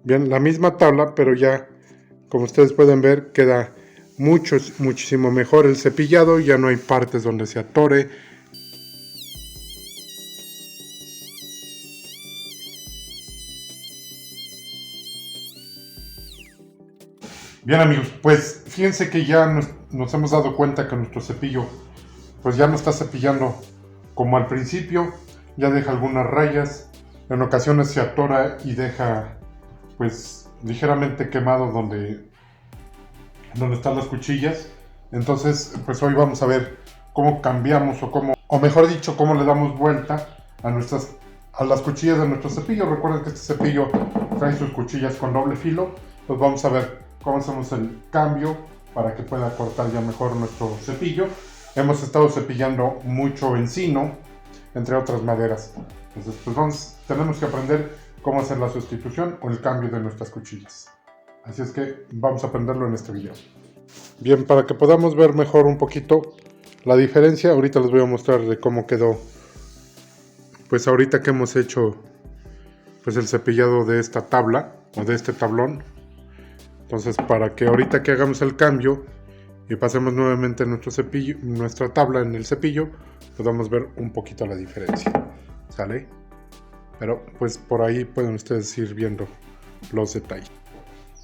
Bien, la misma tabla, pero ya, como ustedes pueden ver, queda muchísimo mejor el cepillado. Ya no hay partes donde se atore. Bien amigos, pues fíjense que ya nos hemos dado cuenta que nuestro cepillo pues ya no está cepillando como al principio, ya deja algunas rayas, en ocasiones se atora y deja pues ligeramente quemado donde están las cuchillas. Entonces pues hoy vamos a ver cómo cambiamos o mejor dicho, cómo le damos vuelta a las cuchillas de nuestro cepillo. Recuerden que este cepillo trae sus cuchillas con doble filo, pues vamos a ver cómo hacemos el cambio para que pueda cortar ya mejor nuestro cepillo. Hemos estado cepillando mucho encino, entre otras maderas. Entonces, pues tenemos que aprender cómo hacer la sustitución o el cambio de nuestras cuchillas. Así es que vamos a aprenderlo en este video. Bien, para que podamos ver mejor un poquito la diferencia, ahorita les voy a mostrar de cómo quedó. Pues ahorita que hemos hecho pues el cepillado de esta tabla o de este tablón. Entonces, para que ahorita que hagamos el cambio y pasemos nuevamente nuestro cepillo, nuestra tabla en el cepillo, podamos ver un poquito la diferencia. ¿Sale? Pero pues por ahí pueden ustedes ir viendo los detalles.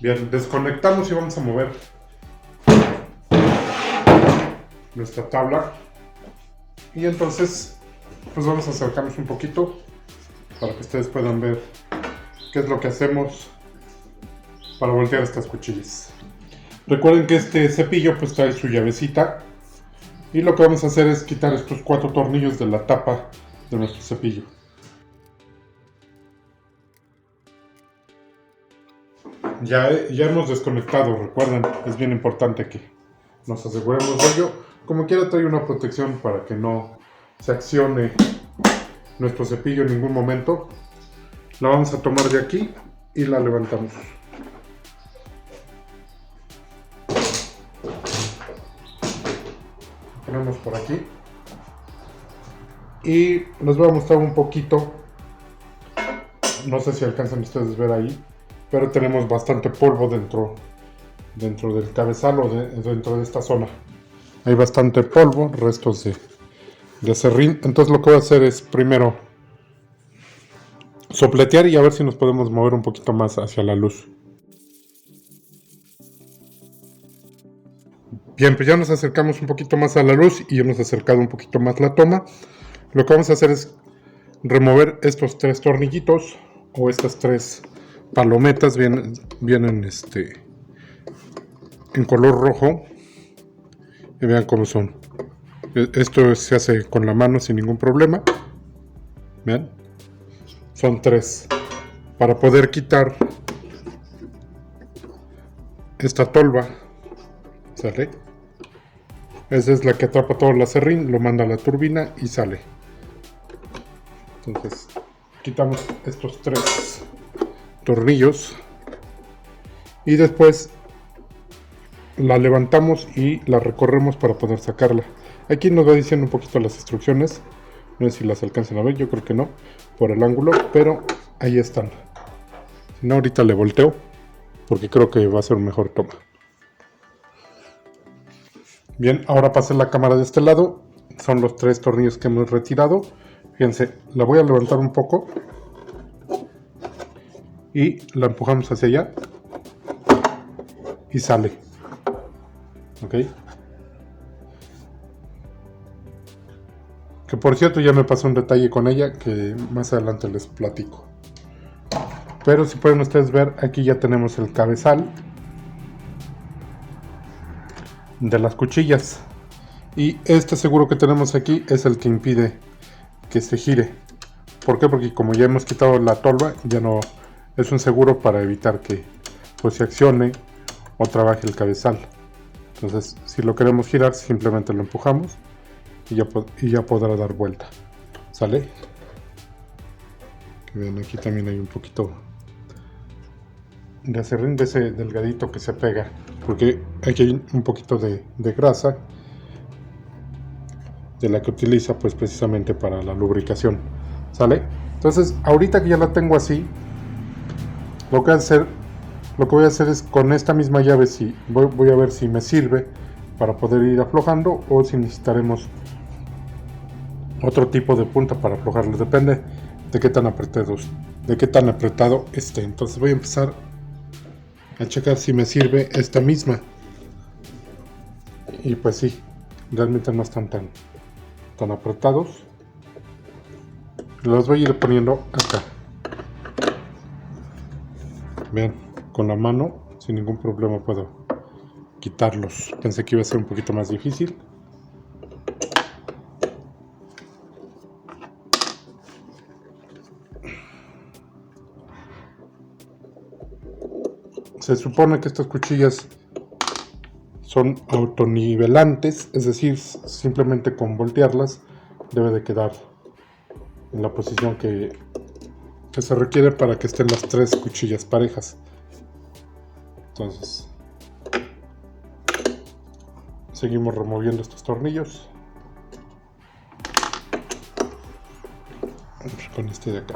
Bien, desconectamos y vamos a mover nuestra tabla. Y entonces, pues vamos a acercarnos un poquito para que ustedes puedan ver qué es lo que hacemos para voltear estas cuchillas. Recuerden que este cepillo pues trae su llavecita y lo que vamos a hacer es quitar estos 4 tornillos de la tapa de nuestro cepillo. Ya hemos desconectado, recuerden, es bien importante que nos aseguremos de ello. Como quiera trae una protección para que no se accione nuestro cepillo en ningún momento. La vamos a tomar de aquí y la levantamos. Ponemos por aquí y les voy a mostrar un poquito, no sé si alcanzan ustedes a ver ahí, pero tenemos bastante polvo dentro del cabezal o dentro de esta zona. Hay bastante polvo, restos de aserrín. Entonces lo que voy a hacer es primero sopletear y a ver si nos podemos mover un poquito más hacia la luz. Bien, pues ya nos acercamos un poquito más a la luz y hemos acercado un poquito más la toma. Lo que vamos a hacer es remover estos 3 tornillitos o estas 3 palometas. Vienen en color rojo. Y vean cómo son. Esto se hace con la mano sin ningún problema. Vean. Son 3. Para poder quitar esta tolva. ¿Sale? Esa es la que atrapa todo el aserrín, lo manda a la turbina y sale. Entonces, quitamos estos 3 tornillos y después la levantamos y la recorremos para poder sacarla. Aquí nos va diciendo un poquito las instrucciones. No sé si las alcanzan a ver, yo creo que no, por el ángulo, pero ahí están. Si no, ahorita le volteo, porque creo que va a ser mejor toma. Bien, ahora pasé la cámara de este lado. Son los 3 tornillos que hemos retirado. Fíjense, la voy a levantar un poco y la empujamos hacia allá y sale. Ok. Que por cierto ya me pasó un detalle con ella que más adelante les platico. Pero si pueden ustedes ver, aquí ya tenemos el cabezal de las cuchillas. Y este seguro que tenemos aquí es el que impide que se gire. ¿Por qué? Porque como ya hemos quitado la tolva, ya no es un seguro para evitar que pues se accione o trabaje el cabezal. Entonces, si lo queremos girar, simplemente lo empujamos y ya podrá dar vuelta. ¿Sale? Que vean, aquí también hay un poquito de aserrín, de ese delgadito que se pega, porque aquí hay un poquito de grasa de la que utiliza pues precisamente para la lubricación. ¿Sale? Entonces ahorita que ya la tengo así, Lo que voy a hacer es con esta misma llave, si voy a ver si me sirve para poder ir aflojando o si necesitaremos otro tipo de punta para aflojarlo. Depende de qué tan apretado esté. Entonces voy a empezar a checar si me sirve esta misma. Y pues sí, realmente no están tan apretados. Los voy a ir poniendo acá. Vean, con la mano sin ningún problema puedo quitarlos. Pensé que iba a ser un poquito más difícil. Se supone que estas cuchillas son autonivelantes, es decir, simplemente con voltearlas debe de quedar en la posición que se requiere para que estén las tres cuchillas parejas. Entonces seguimos removiendo estos tornillos. Vamos con este de acá.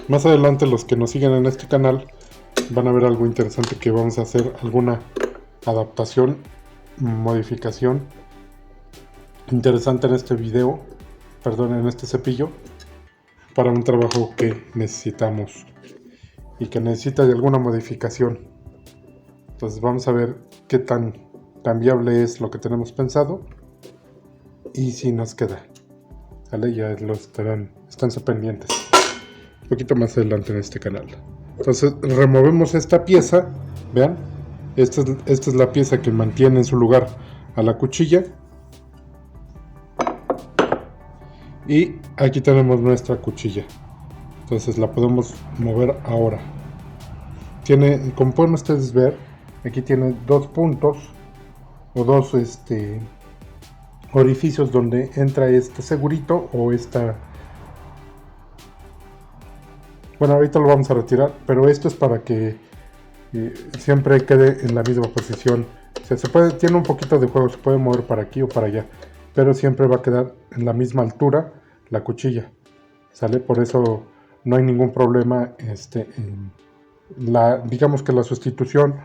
Más adelante, los que nos siguen en este canal van a ver algo interesante, que vamos a hacer alguna adaptación, modificación interesante en este video, en este cepillo, para un trabajo que necesitamos y que necesita de alguna modificación. Entonces vamos a ver qué tan viable es lo que tenemos pensado y si nos queda. ¿Vale? Ya esténse pendientes un poquito más adelante en este canal. Entonces removemos esta pieza. Vean, esta es la pieza que mantiene en su lugar a la cuchilla. Y aquí tenemos nuestra cuchilla. Entonces la podemos mover ahora. Como pueden ustedes ver, aquí tiene dos puntos o dos orificios donde entra este segurito o esta. Bueno, ahorita lo vamos a retirar, pero esto es para que siempre quede en la misma posición. O sea, tiene un poquito de juego, se puede mover para aquí o para allá, pero siempre va a quedar en la misma altura la cuchilla, ¿sale? Por eso no hay ningún problema. Digamos que la sustitución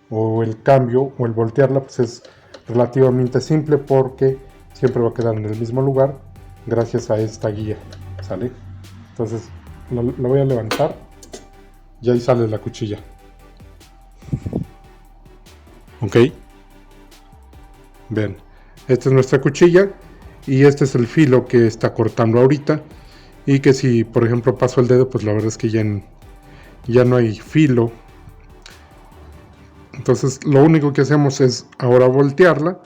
o el cambio o el voltearla pues es relativamente simple, porque siempre va a quedar en el mismo lugar gracias a esta guía, ¿sale? Entonces la voy a levantar y ahí sale la cuchilla. Ok, ven, esta es nuestra cuchilla y este es el filo que está cortando ahorita, y que si por ejemplo paso el dedo, pues la verdad es que ya no hay filo. Entonces lo único que hacemos es ahora voltearla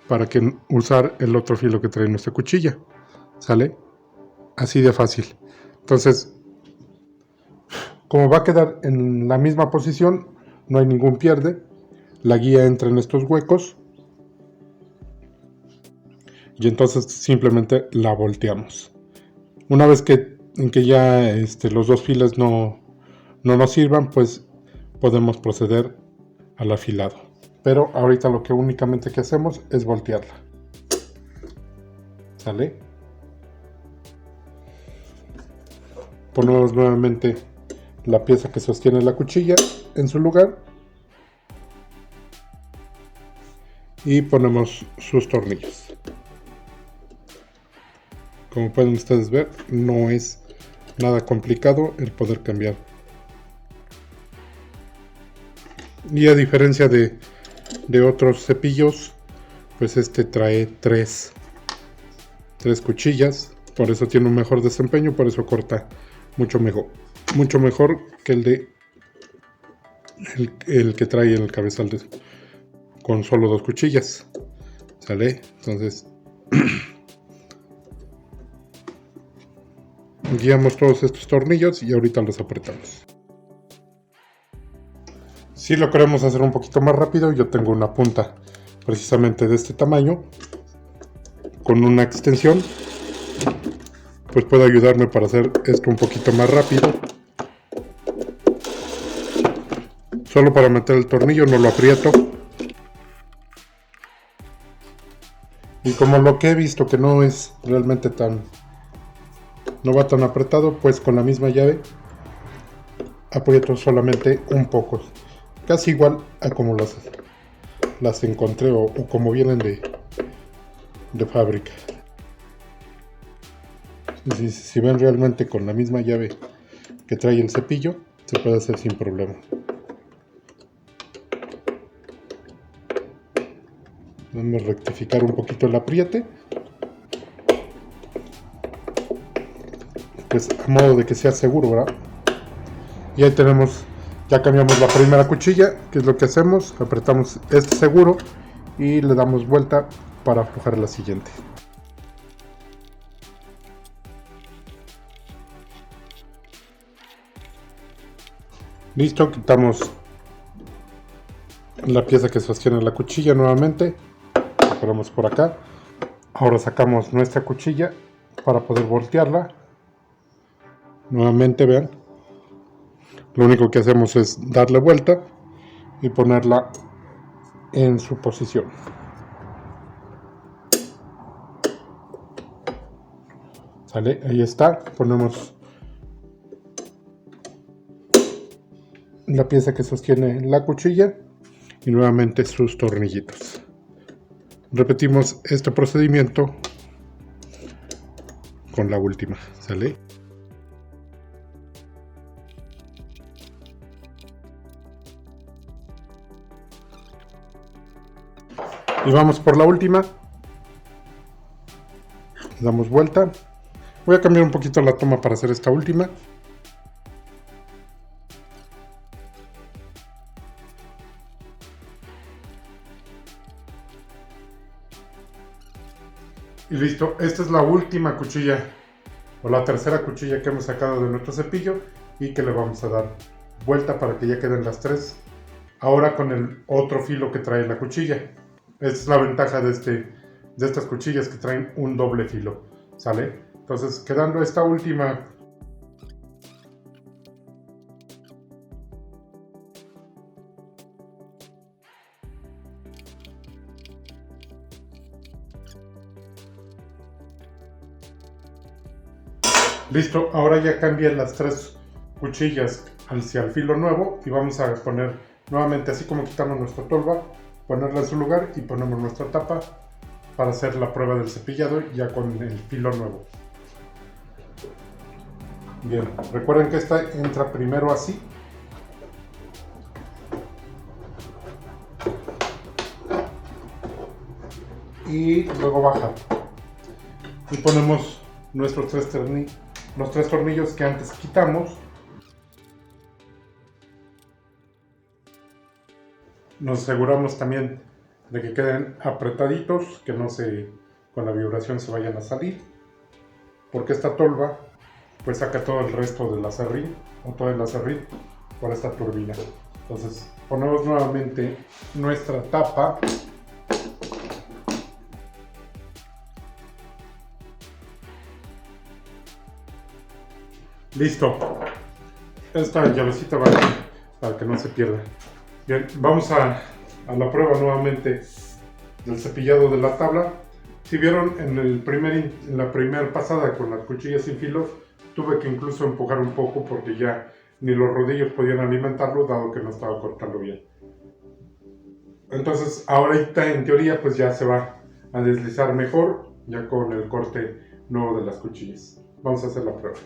para que usar el otro filo que trae nuestra cuchilla, ¿sale? Así de fácil. Entonces, como va a quedar en la misma posición, no hay ningún pierde. La guía entra en estos huecos y entonces simplemente la volteamos. Una vez que ya los dos filos no nos sirvan, pues podemos proceder al afilado. Pero ahorita lo que únicamente que hacemos es voltearla, ¿sale? Ponemos nuevamente la pieza que sostiene la cuchilla en su lugar y ponemos sus tornillos. Como pueden ustedes ver, no es nada complicado el poder cambiar. Y a diferencia de otros cepillos, pues este trae tres cuchillas, por eso tiene un mejor desempeño, por eso corta mucho mejor que el que trae el cabezal con solo dos cuchillas, ¿sale? Entonces guiamos todos estos tornillos y ahorita los apretamos. Si lo queremos hacer un poquito más rápido, yo tengo una punta precisamente de este tamaño con una extensión, pues puede ayudarme para hacer esto un poquito más rápido. Solo para meter el tornillo, no lo aprieto. Y como lo que he visto que no es realmente no va tan apretado, pues con la misma llave aprieto solamente un poco, casi igual a como las encontré o como vienen de fábrica. Si ven, realmente con la misma llave que trae el cepillo se puede hacer sin problema. Vamos a rectificar un poquito el apriete, pues a modo de que sea seguro, ¿verdad? Y ahí tenemos, ya cambiamos la primera cuchilla, que es lo que hacemos, apretamos este seguro y le damos vuelta para aflojar la siguiente. Listo, quitamos la pieza que sostiene la cuchilla nuevamente, la ponemos por acá. Ahora sacamos nuestra cuchilla para poder voltearla. Nuevamente, vean, lo único que hacemos es darle vuelta y ponerla en su posición. ¿Sale? Ahí está. Ponemos la pieza que sostiene la cuchilla y nuevamente sus tornillitos. Repetimos este procedimiento con la última. ¿Sale? Y vamos por la última. Damos vuelta. Voy a cambiar un poquito la toma para hacer esta última. Y listo, esta es la última cuchilla o la tercera cuchilla que hemos sacado de nuestro cepillo y que le vamos a dar vuelta para que ya queden las tres. Ahora con el otro filo que trae la cuchilla. Esta es la ventaja de estas cuchillas, que traen un doble filo, ¿sale? Entonces, quedando esta última listo, ahora ya cambié las tres cuchillas hacia el filo nuevo y vamos a poner nuevamente, así como quitamos nuestra tolva, ponerla en su lugar y ponemos nuestra tapa para hacer la prueba del cepillado ya con el filo nuevo. Bien, recuerden que esta entra primero así. Y luego baja. Y ponemos nuestros los tres tornillos que antes quitamos. Nos aseguramos también de que queden apretaditos, que no con la vibración se vayan a salir, porque esta tolva pues saca todo el resto del aserrín o todo el aserrín por esta turbina. Entonces ponemos nuevamente nuestra tapa. Listo, esta llavecita va aquí para que no se pierda. Bien, vamos a la prueba nuevamente del cepillado de la tabla. Si vieron en la primera pasada con las cuchillas sin filo, tuve que incluso empujar un poco porque ya ni los rodillos podían alimentarlo, dado que no estaba cortando bien. Entonces ahorita en teoría pues ya se va a deslizar mejor, ya con el corte nuevo de las cuchillas. Vamos a hacer la prueba.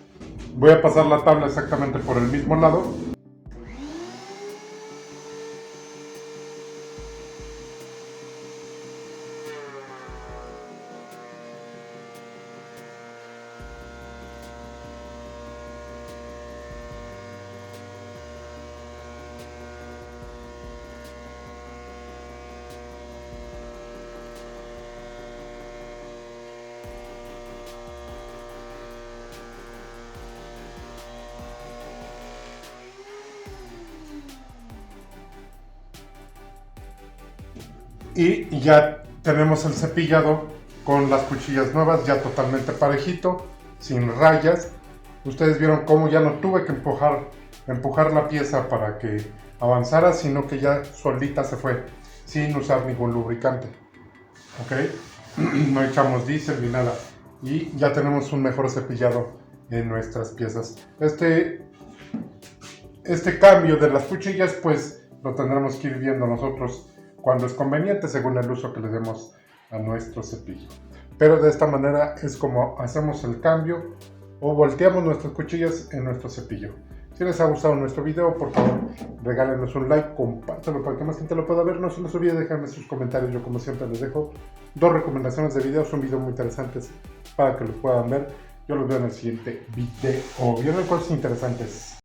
Voy a pasar la tabla exactamente por el mismo lado. Y ya tenemos el cepillado con las cuchillas nuevas, ya totalmente parejito, sin rayas. Ustedes vieron cómo ya no tuve que empujar la pieza para que avanzara, sino que ya solita se fue, sin usar ningún lubricante. ¿Ok? no echamos diésel ni nada. Y ya tenemos un mejor cepillado en nuestras piezas. Este cambio de las cuchillas pues lo tendremos que ir viendo nosotros cuando es conveniente según el uso que le demos a nuestro cepillo. Pero de esta manera es como hacemos el cambio o volteamos nuestras cuchillas en nuestro cepillo. Si les ha gustado nuestro video, por favor regálenos un like, compártanlo para que más gente lo pueda ver. No se les olvide dejarme sus comentarios. Yo como siempre les dejo 2 recomendaciones de videos, son videos muy interesantes para que los puedan ver. Yo los veo en el siguiente video. Vienen cosas interesantes.